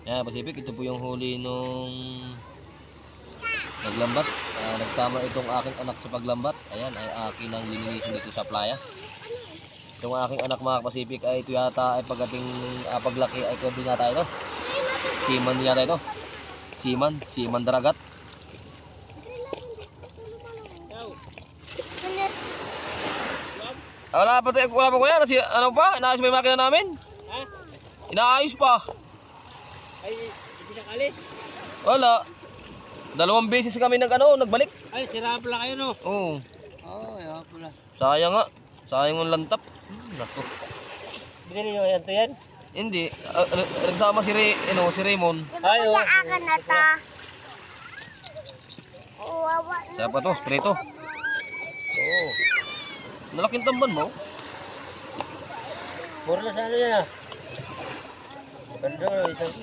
Yan, Pacific, ito po yung huli nung naglambat. Nagsama itong aking anak sa paglambat. Ayan, ay akin ang lininisin dito sa playa. Itong aking anak mga Pacific ay ito yata ay pagdating paglaki ay pwede yata ito. Seaman yata ito. Seaman Daragat. Wala pa kuya. Ano pa? Inaayos pa yung makina namin? Ha? Inaayos pa. Ay, hindi nakalis. Wala. 2 beses kami nagbalik. Ay, sira pala kayo, no? Oo. Oo, ayaw pala. Sayang nga. Sayang ang lantap. Naku. Binili nyo yan to yan? Hindi. Nagsama si Raymond. Ay, Kuya, akin na to. Wawa na. Siya pa to, spray to. Oo. Nalaking tamban mo. mura na sa ano yan, ah. Ganda, isang